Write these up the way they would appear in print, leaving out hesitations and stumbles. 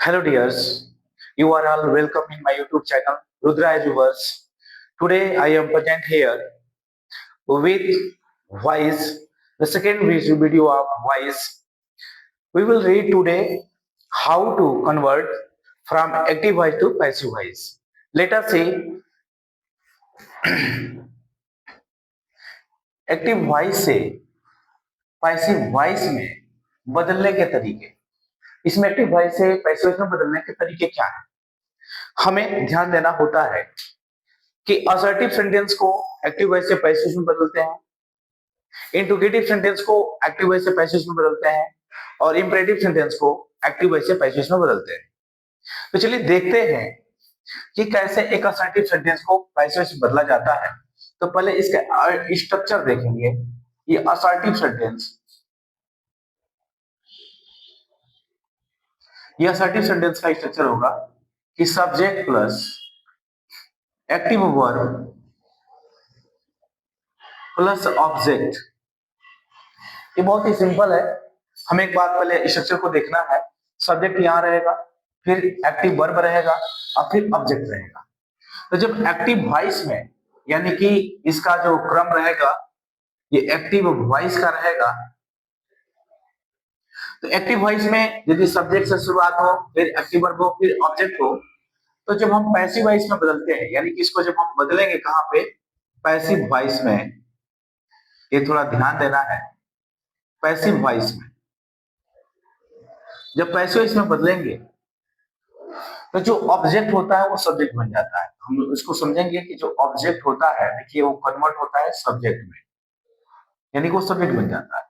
Hello dears, you are all welcome in my YouTube channel Rudra Viewers. Today I am present here with Voice, the second video of Voice. We will read today how to convert from active voice to passive voice. Let us see active voice से passive voice में बदलने के तरीके। इसमें active voice से passive voice में बदलने के तरीके क्या है? हमें ध्यान देना होता है कि असर्टिव सेंटेंस को एक्टिव वॉइस से पैसिव में बदलते हैं, इंट्रोगेटिव सेंटेंस को एक्टिव वॉइस से पैसिव में बदलते हैं और इंपरेटिव सेंटेंस को एक्टिव वॉइस से पैसिव में बदलते हैं। तो चलिए देखते हैं कि कैसे एक असर्टिव सेंटेंस को पैसिव में बदला जाता है। तो पहले इसका स्ट्रक्चर देखेंगे। ये असर्टिव सेंटेंस, ये असर्टिव सेंटेंस का स्ट्रक्चर होगा कि subject plus active verb plus object. ये बहुत ही सिंपल है। हमें एक बात पहले स्ट्रक्चर को देखना है। सब्जेक्ट यहां रहेगा, फिर एक्टिव वर्ब रहेगा और फिर ऑब्जेक्ट रहेगा। तो जब एक्टिव वॉइस में, यानी कि इसका जो क्रम रहेगा ये एक्टिव वॉइस का रहेगा। तो एक्टिव वॉइस में यदि सब्जेक्ट से शुरुआत हो, फिर एक्टिव वर्ब हो, फिर ऑब्जेक्ट हो, तो जब हम पैसिव वॉइस में बदलते हैं, यानी कि इसको जब हम बदलेंगे कहां पे, पैसिव वॉइस में, ये थोड़ा ध्यान देना है। पैसिव वॉइस में जब पैसिव वॉइस में बदलेंगे तो जो ऑब्जेक्ट होता है वो सब्जेक्ट बन जाता है। हम इसको समझेंगे कि जो ऑब्जेक्ट होता है, देखिए वो कन्वर्ट होता है सब्जेक्ट में, यानी कि वो सब्जेक्ट बन जाता है।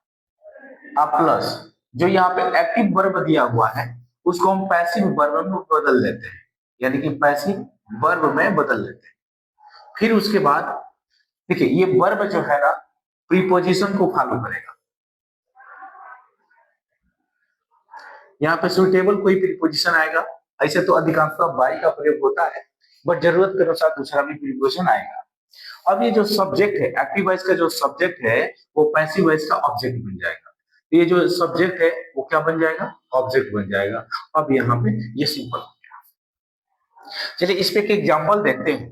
अब प्लस जो यहाँ पे एक्टिव वर्ब दिया हुआ है उसको हम पैसिव वर्ब में बदल देते हैं, यानी कि पैसिव वर्ब में बदल देते हैं। फिर उसके बाद देखिए ये वर्ब जो है ना प्रीपोजिशन को फॉलो करेगा। यहाँ पे सुटेबल कोई प्रीपोजिशन आएगा। ऐसे तो अधिकांशतः बाई का प्रयोग होता है, बट जरूरत के अनुसार दूसरा भी प्रीपोजिशन आएगा। अब ये जो सब्जेक्ट है, एक्टिव वॉइस का जो सब्जेक्ट है वो पैसिव वॉइस का ऑब्जेक्ट बन जाएगा। ये जो सब्जेक्ट है वो क्या बन जाएगा, ऑब्जेक्ट बन जाएगा। अब यहाँ पे ये सिंपल हो गया। चलिए इस पे एक एग्जांपल देखते हैं।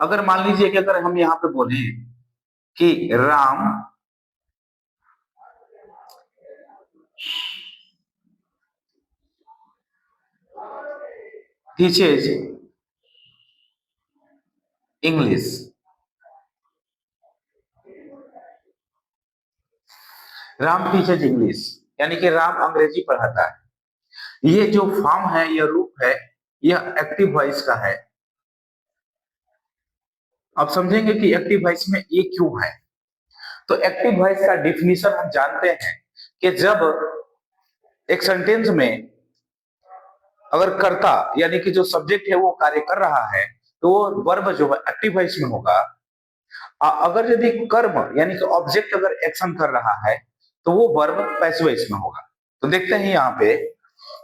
अगर मान लीजिए कि अगर हम यहाँ पे बोले कि Ram teaches English, Ram teaches English, यानी कि राम अंग्रेजी पढ़ाता है। ये जो फॉर्म है, यह रूप है, यह एक्टिव वॉइस का है। अब समझेंगे कि एक्टिव वॉइस में ये क्यों है। तो एक्टिव वॉइस का डिफिनीशन हम जानते हैं कि जब एक सेंटेंस में अगर कर्ता यानी कि जो सब्जेक्ट है वो कार्य कर रहा है तो वो वर्ब जो है एक्टिव वॉइस में होगा। अगर यदि कर्म यानी कि ऑब्जेक्ट अगर एक्शन कर रहा है तो वो वर्ब पैसिव वॉइस में होगा। तो देखते हैं यहाँ पे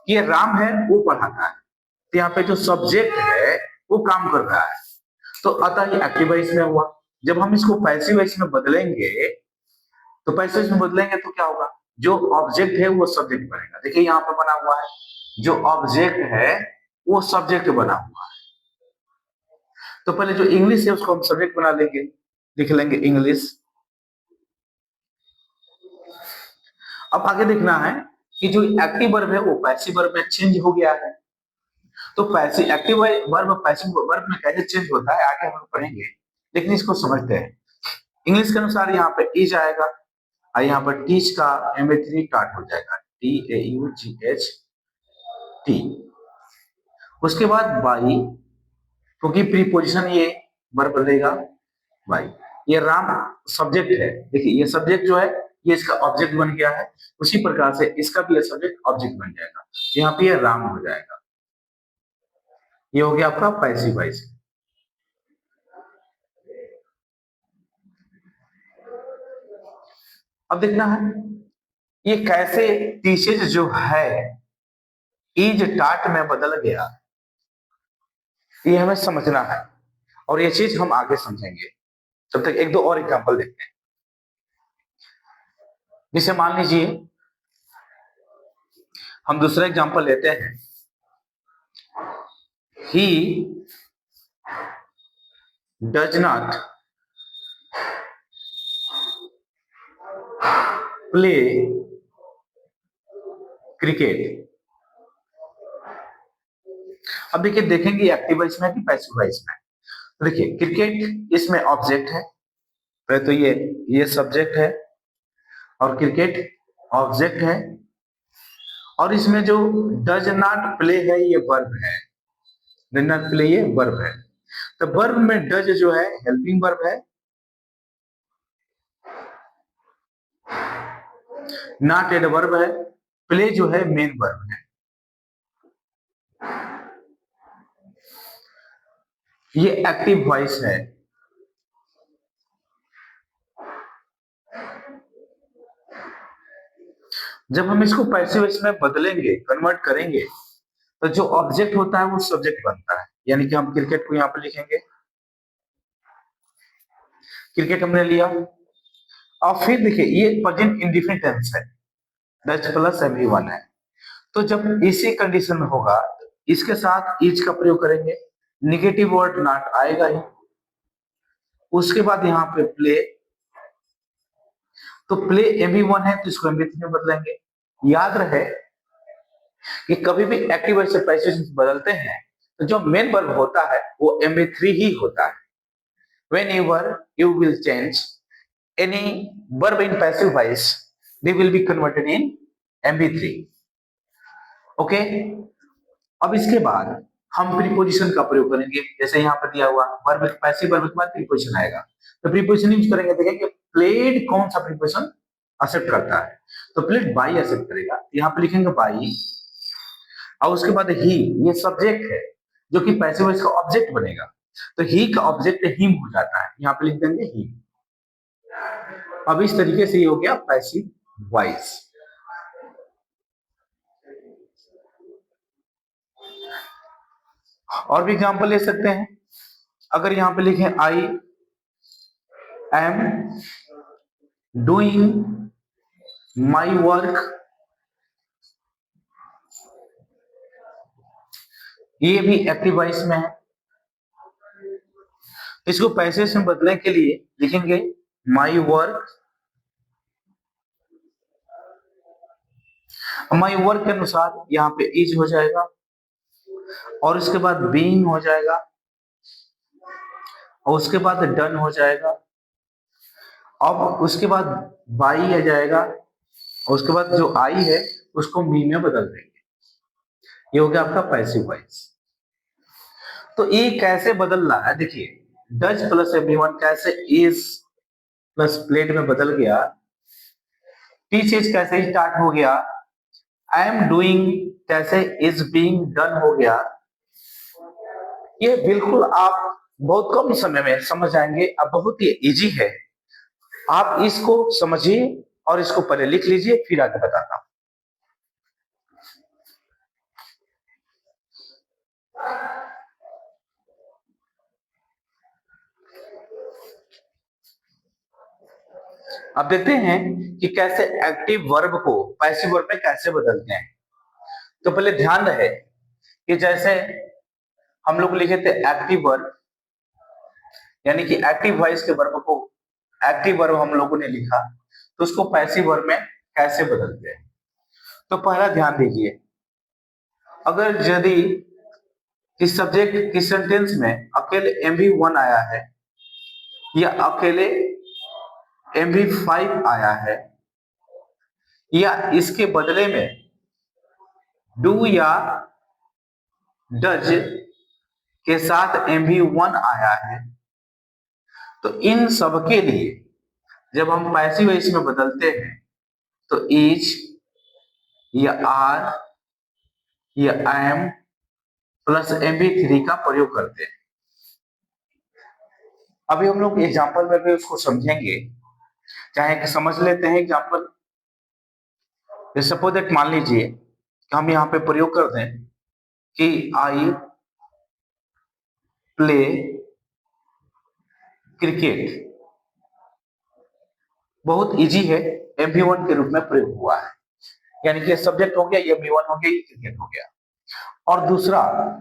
ये राम है वो पढ़ाता है, तो यहाँ पे जो सब्जेक्ट है वो काम कर रहा है, तो अतः ये एक्टिव वॉइस में हुआ। जब हम इसको पैसिव वॉइस में बदलेंगे तो पैसिव वॉइस में बदलेंगे तो क्या होगा, जो ऑब्जेक्ट है वो सब्जेक्ट बनेगा। देखिए यहाँ पे बना हुआ है, जो ऑब्जेक्ट है वो सब्जेक्ट बना हुआ है। तो पहले जो इंग्लिश है उसको हम सब्जेक्ट बना लेंगे, लिख लेंगे इंग्लिश। अब आगे देखना है कि जो एक्टिव वर्ब है वो पैसिव वर्ब में चेंज हो गया है। तो passive active verb passive verb में कैसे चेंज होता है आगे हम लोग पढ़ेंगे, लेकिन इसको समझते हैं। इंग्लिश के अनुसार यहाँ पे टीच आएगा और यहाँ पर टीच का MA3 काट हो जाएगा, TAUGH टी। उसके बाद बाई, क्योंकि प्रीपोजिशन ये वर्ब बनेगा बाई। ये राम सब्जेक्ट है, देखिए ये सब्जेक्ट जो है ये इसका ऑब्जेक्ट बन गया है। उसी प्रकार से इसका भी ये सब्जेक्ट ऑब्जेक्ट बन जाएगा, यहाँ पे ये राम हो जाएगा। ये हो गया आपका पैसिव वॉइस। अब देखना है ये कैसे टीचेज जो है इज टाट में बदल गया, ये हमें समझना है और ये चीज हम आगे समझेंगे। तब तक एक दो और एग्जांपल देखते हैं। जैसे मान लीजिए हम दूसरा एग्जांपल लेते हैं, he does not play cricket. अब देखिए, देखेंगे एक्टिव वॉइस में कि पैसिव वॉइस में। तो देखिए, क्रिकेट इसमें ऑब्जेक्ट है, पहले तो ये सब्जेक्ट है और क्रिकेट ऑब्जेक्ट है, और इसमें जो डज नॉट प्ले है ये वर्ब है, डज नॉट प्ले ये वर्ब है। तो वर्ब में डज जो है हेल्पिंग वर्ब है, नॉट एडवर्ब है, प्ले जो है मेन वर्ब है। ये एक्टिव वॉइस है। जब हम इसको पैसिव वॉइस में बदलेंगे, कन्वर्ट करेंगे, तो जो ऑब्जेक्ट होता है वो सब्जेक्ट बनता है। यानी कि हम क्रिकेट को यहां पर लिखेंगे, क्रिकेट हमने लिया, और फिर देखिए ये प्रेजेंट इंडेफिनिट टेंस है, डज प्लस एवरीवन है। तो जब इसी कंडीशन में होगा, इसके साथ इज का प्रयोग करेंगे, निगेटिव वर्ड नॉट आएगा ही। उसके बाद यहाँ पे प्ले, तो प्ले एवरीवन है तो इसको एमबी3 में बदलेंगे। याद रहे कि कभी भी एक्टिव वॉइस से पैसिव वॉइस बदलते हैं तो जो मेन वर्ब होता है वो एमबी3 ही होता है। Whenever you will change any verb in passive voice, they will be converted in MB3. Okay, अब इसके बाद हम प्रीपोजिशन का प्रयोग करेंगे। जैसे यहाँ पर दिया हुआ वर्ब, पैसिव वर्ब के बाद प्रीपोजिशन आएगा, तो प्रीपोजिशन यूज करेंगे। देखेंगे प्लेड कौन सा प्रीपोजिशन एक्सेप्ट करता है, तो प्लेड बाई एक्सेप्ट करेगा, यहाँ पे लिखेंगे बाई, और उसके बाद ही, ये सब्जेक्ट है जो कि पैसिव वॉइस का ऑब्जेक्ट बनेगा, तो ही का ऑब्जेक्ट हिम हो जाता है, यहाँ पे लिख देंगे ही। अब इस तरीके से ये हो गया पैसिव वॉइस। और भी एग्जांपल ले सकते हैं। अगर यहां पे लिखें I am doing my work, ये भी एक्टिव वॉइस में है। इसको पैसिव में बदलने के लिए लिखेंगे माई वर्क, माई वर्क के अनुसार यहाँ पे इज हो जाएगा, और उसके बाद बीइंग हो जाएगा, और उसके बाद डन हो जाएगा, अब उसके बाद बाई आ जाएगा, और उसके बाद जो आई है उसको मी में बदल देंगे। ये हो गया आपका पैसिव वॉइस। तो ये कैसे बदल रहा है, देखिए डज प्लस एवरीवन कैसे इज प्लस प्लेड में बदल गया, टीचेज कैसे स्टार्ट हो गया, आई एम डूइंग कैसे इज बीइंग डन हो गया। ये बिल्कुल आप बहुत कम समय में समझ जाएंगे। अब बहुत ही इजी है, आप इसको समझिए और इसको पहले लिख लीजिए, फिर आगे बताता हूं। अब देखते हैं कि कैसे एक्टिव वर्ब को पैसिव वर्ब में कैसे बदलते हैं। तो पहले ध्यान रहे कि जैसे हम लोग लिखे थे एक्टिव वर्ब, यानी कि एक्टिव वॉइस के वर्ब को एक्टिव वर्ब हम लोगों ने लिखा, तो उसको पैसिव वर्ब में कैसे बदलते हैं। तो पहला ध्यान दीजिए, अगर यदि इस सब्जेक्ट की सेंटेंस में अकेले MV1 आया है या अकेले MV5 आया है, या इसके बदले में डू या डज के साथ MV1 आया है, तो इन सब के लिए जब हम पैसिव वॉइस में बदलते हैं तो इज या आर या एम प्लस MV3 का प्रयोग करते हैं। अभी हम लोग एग्जाम्पल में भी उसको समझेंगे, चाहे कि समझ लेते हैं एग्जाम्पल। सपोज दैट, मान लीजिए कि हम यहाँ पे प्रयोग कर दें कि आई प्ले क्रिकेट, बहुत इजी है, MV1 के रूप में प्रयोग हुआ है। यानी कि ये सब्जेक्ट हो गया, ये मी1 हो गया, ये क्रिकेट हो गया। और दूसरा,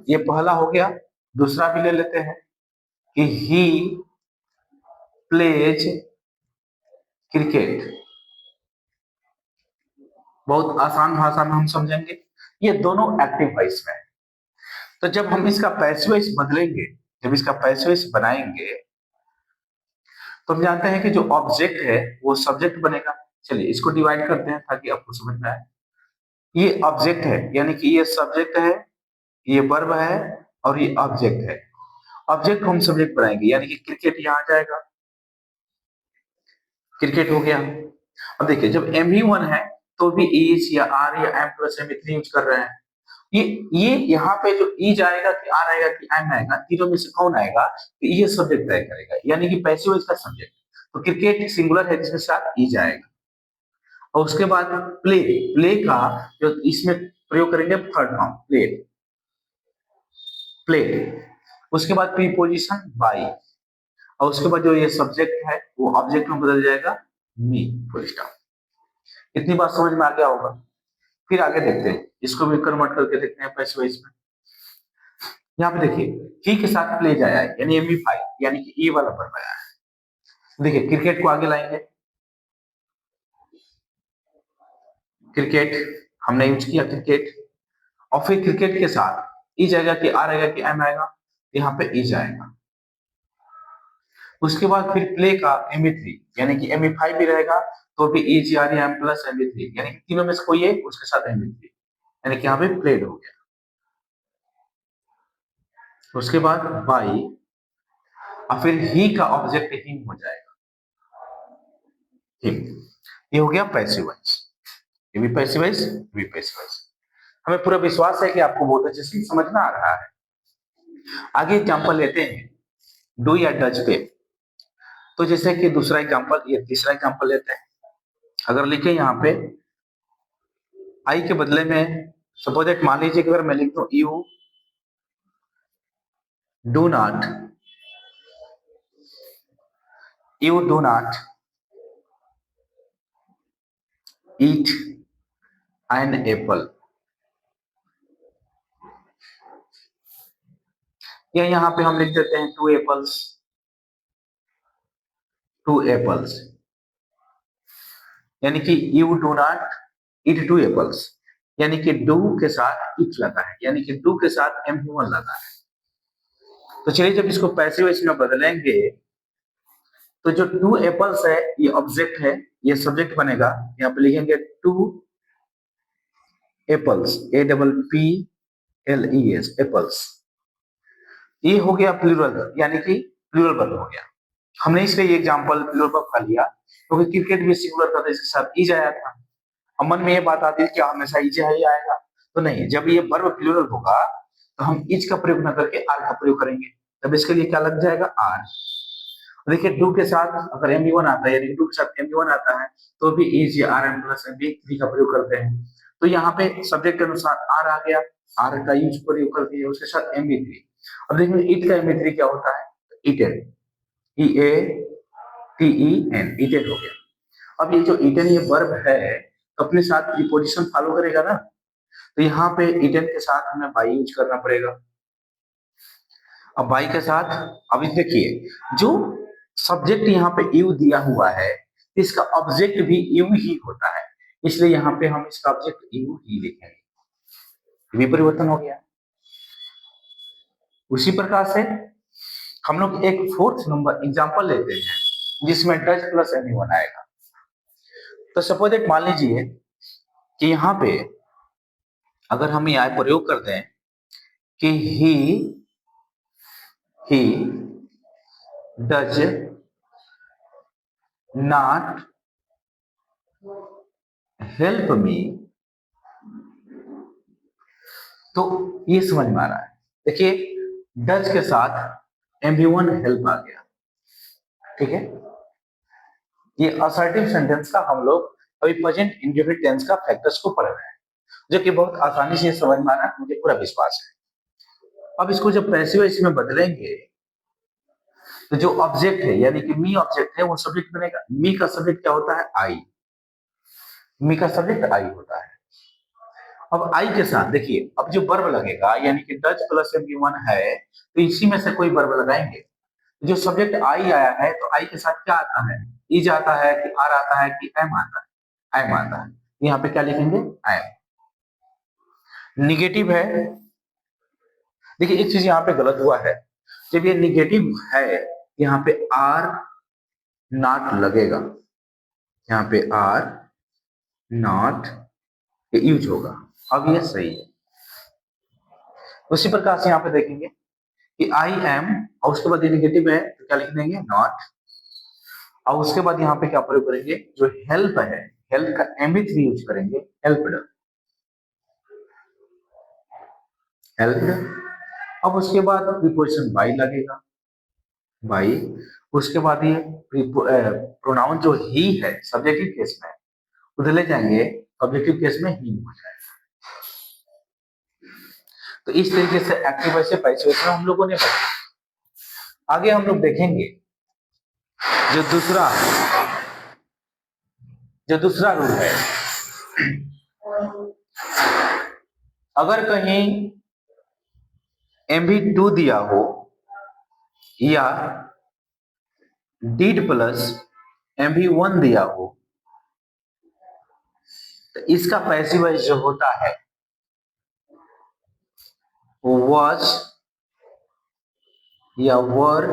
ये पहला हो गया, दूसरा भी ले लेते हैं कि ही प्लेज क्रिकेट। बहुत आसान भाषा में हम समझेंगे, ये दोनों एक्टिव वॉइस में है। तो जब हम इसका पैसिव वॉइस बदलेंगे, जब इसका पैसिव वॉइस बनाएंगे, तो हम जानते हैं कि जो ऑब्जेक्ट है वो सब्जेक्ट बनेगा। चलिए इसको डिवाइड करते हैं ताकि आपको समझ में आए। ये ऑब्जेक्ट है, यानी कि ये सब्जेक्ट है, ये वर्ब है, और ये ऑब्जेक्ट है। ऑब्जेक्ट को हम सब्जेक्ट बनाएंगे, यानी कि क्रिकेट यहाँ आ जाएगा, क्रिकेट हो गया। अब देखिए जब MV1 है तो भी इज या आर या एम प्लस एम इतनी यूज कर रहे हैं। ये यहाँ पे जो इज आएगा कि आर आएगा कि एम आएगा, तीनों में से कौन आएगा, तो ये सब्जेक्ट तय करेगा, यानी कि पैसिव वॉइस का सब्जेक्ट। तो क्रिकेट सिंगुलर है जिसके साथ इज आएगा। और उसके बाद प्ले, प्ले का जो इसमें प्रयोग करेंगे थर्ड फॉर्म प्ले, प्ले। उसके बाद प्रीपोजिशन बाई, और उसके बाद जो ये सब्जेक्ट है वो ऑब्जेक्ट में बदल जाएगा मी, फुल स्टॉप। इतनी बात समझ में आ गया होगा। फिर आगे देखते हैं, इसको भी कन्वर्ट करके देखते हैं पैसिव वॉइस में। यहाँ पे देखिए ही के साथ प्ले आया है, यानी MV5, यानी कि ये वाला वर्ब आया है। देखिए क्रिकेट को आगे लाएंगे, क्रिकेट हमने यूज किया क्रिकेट, और फिर क्रिकेट के साथ ई जाएगा कि आर आएगा कि एम आएगा, यहाँ पे ई जाएगा। उसके बाद फिर प्ले का MV3, यानी कि MV5 भी रहेगा तो भी ई जी आर एम प्लस MV3, यानी कि तीनों में से कोई एक उसके साथ MV3, यानी कि यहाँ पे प्लेड हो गया। उसके बाद बाई, और फिर ही का ऑब्जेक्ट हिम हो जाएगा, हिम। ये हो गया पैसिव वॉइस, ये भी पैसिव वॉइस, ये भी पैसिव वॉइस। हमें पूरा विश्वास है कि आपको बहुत अच्छे से समझ में आ रहा है। आगे एग्जांपल लेते हैं डू या डज पे। तो जैसे कि दूसरा एग्जांपल, ये तीसरा एग्जांपल लेते हैं। अगर लिखे यहाँ पे आई के बदले में, सपोज एक मान लीजिए कि अगर मैं लिख दूं you do not, you do not eat an apple, या यहाँ पे हम लिख देते हैं टू एप्पल्स, टू एप्पल्स, यानी कि you do not eat two apples, यानी कि डू के साथ ईट लगा है, यानी कि डू के साथ MV1 लगा है। तो चलिए जब इसको पैसिव वॉइस में बदलेंगे, तो जो टू एप्पल्स है ये ऑब्जेक्ट है, ये सब्जेक्ट बनेगा। यहाँ पे लिखेंगे टू एप्पल्स, APPLES, एप्पल्स। ये हो गया प्लूरल, यानी कि प्लूरल वर्ब हो गया। हमने इसलिए ये एग्जांपल प्लूरल वर्ब का लिया क्योंकि क्रिकेट भी सिंगुलर था तो इसके साथ इज आया था। अब मन में ये बात आती है कि हमेशा इज ही आएगा, तो नहीं, जब ये वर्ब प्लूरल होगा तो हम इज का प्रयोग न करके आर का प्रयोग करेंगे। तब इसके लिए क्या लग जाएगा, आर। देखिए डू के साथ अगर MV1 आता है, यानी डू के साथ MV1 आता है तो भी इज या आर एम प्लस MV3 का प्रयोग करते हैं। तो यहाँ पे सब्जेक्ट के अनुसार आर आ गया, आर का यूज प्रयोग कर दिए, उसके साथ MV3। अब देखिए इट का MV3 क्या होता है, इटेन, EATEN, इटेन हो गया। अब ये जो इटेन ये वर्ब है तो अपने साथ प्रीपोजिशन फॉलो करेगा ना, तो यहाँ पे इटेन के साथ हमें बाई यूज करना पड़ेगा। अब बाई के साथ, अब देखिए जो सब्जेक्ट यहाँ पे यू दिया हुआ है, इसका ऑब्जेक्ट भी यू ही होता है, इसलिए यहाँ पे हम इसका ऑब्जेक्ट यू ही लिखेंगे। भी परिवर्तन हो गया। उसी प्रकार से हम लोग एक फोर्थ नंबर एग्जांपल लेते हैं जिसमें डज प्लस MV1 आएगा। तो सपोज एक मान लीजिए कि यहाँ पे अगर हम यहाँ प्रयोग करते हैं कि he does not help me, तो ये समझ में आ रहा है। देखिए डज के साथ MV1 हेल्प आ गया, ठीक है। ये असर्टिव सेंटेंस का हम लोग अभी प्रेजेंट इंडेफिनिट टेंस का फैक्टर्स को पढ़ रहे हैं, जो कि बहुत आसानी से समझ में आ रहा है, मुझे पूरा विश्वास है। अब इसको जब पैसिव वॉइस में बदलेंगे तो जो ऑब्जेक्ट है, यानी कि मी ऑब्जेक्ट है, वो सब्जेक्ट बनेगा। मी का सब्जेक्ट क्या होता है, आई। मी का सब्जेक्ट आई होता है। अब आई के साथ देखिए, अब जो वर्ब लगेगा यानी कि डज प्लस MB1 है, तो इसी में से कोई वर्ब लगाएंगे। जो सब्जेक्ट आई आया है तो आई के साथ क्या आता है, इज आता है कि आर आता है कि एम आता है, एम आता है। यहाँ पे क्या लिखेंगे, एम। निगेटिव है, देखिए एक चीज यहाँ पे गलत हुआ है, जब ये निगेटिव है यहाँ पे आर नॉट लगेगा, यहाँ पे आर नॉट यूज होगा। अब ये सही है। उसी प्रकार से यहाँ पे देखेंगे कि आई एम और उसके बाद ये निगेटिव है तो क्या लिख देंगे, नॉट। और उसके बाद यहाँ पे क्या प्रयोग करेंगे, जो हेल्प है, हेल्प का MB3 यूज करेंगे, हेल्प्ड, हेल्प्ड। अब उसके बाद प्रीपोजिशन बाई लगेगा, बाई। उसके बाद ये प्रोनाउन जो ही है सब्जेक्टिव केस में, उधर ले जाएंगे, ऑब्जेक्टिव केस में ही हो जाएगा। तो इस तरीके से एक्टिव वॉइस से पैसिव वॉइस में हम लोगों ने पढ़ा। आगे हम लोग देखेंगे जो दूसरा रूल है, अगर कहीं MB2 दिया हो या डिड प्लस MB1 दिया हो, तो इसका पैसिव वॉइस जो होता है वो वॉज या वर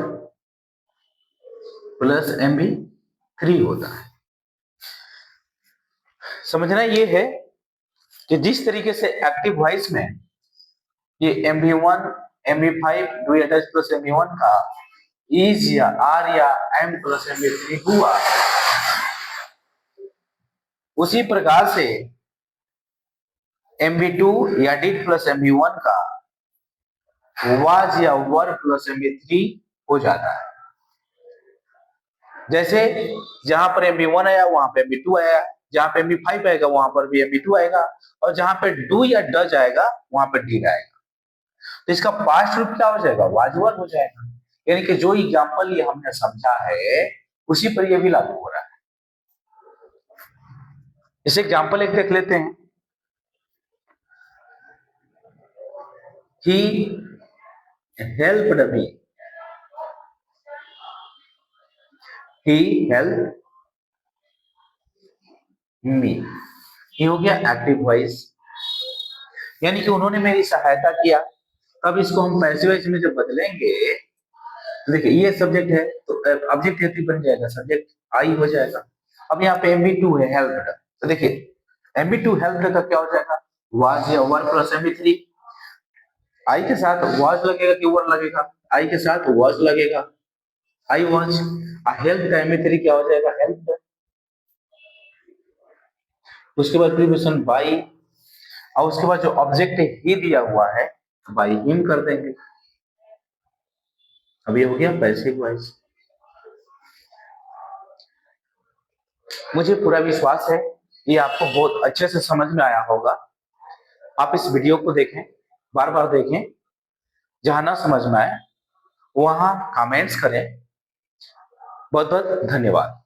प्लस MB3 होता है। समझना ये है कि जिस तरीके से एक्टिव वॉइस में ये MB1 MB5 डू या डज प्लस MB1 का इज या आर या एम प्लस MB3 हुआ, उसी प्रकार से MB2 या डिड प्लस MB1 का वाज या वर प्लस MB3 हो जाता है। जैसे जहां पर MB1 आया वहां पे MB2 आया, जहां पे MB5 आएगा वहां पर भी MB2 आएगा, और जहां पे डू या डज आएगा वहां पर डिड आएगा। तो इसका पास्ट रूप क्या हो जाएगा, वाज वर हो जाएगा। यानी कि जो एग्जांपल ये हमने समझा है उसी पर ये भी लागू हो रहा है। इस एग्जांपल एक देख लेते हैं। He helped me, he help me, ये हो गया एक्टिव वॉइस, यानी कि उन्होंने मेरी सहायता किया। अब इसको हम पैसिव वॉइस में जब बदलेंगे, देखिए ये सब्जेक्ट है तो ऑब्जेक्ट बन जाएगा, सब्जेक्ट आई हो जाएगा। अब यहाँ पे MB2 है हेल्प्ड, तो देखिए MB2 हेल्प्ड का क्या हो जाएगा, वाज या वर प्लस MB3। आई के साथ वाज लगेगा कि वर लगेगा, आई के साथ वाज लगेगा, आई वाज। हेल्प का MB3 क्या हो जाएगा, हेल्प्ड। उसके बाद प्रीपोजिशन बाई, और उसके बाद जो ऑब्जेक्ट ही दिया हुआ है बाई हिम कर देंगे। अब ये हो गया पैसिव वॉइस। मुझे पूरा विश्वास है ये आपको बहुत अच्छे से समझ में आया होगा। आप इस वीडियो को देखें, बार बार देखें, जहां ना समझ में आए वहां कमेंट्स करें। बहुत बहुत धन्यवाद।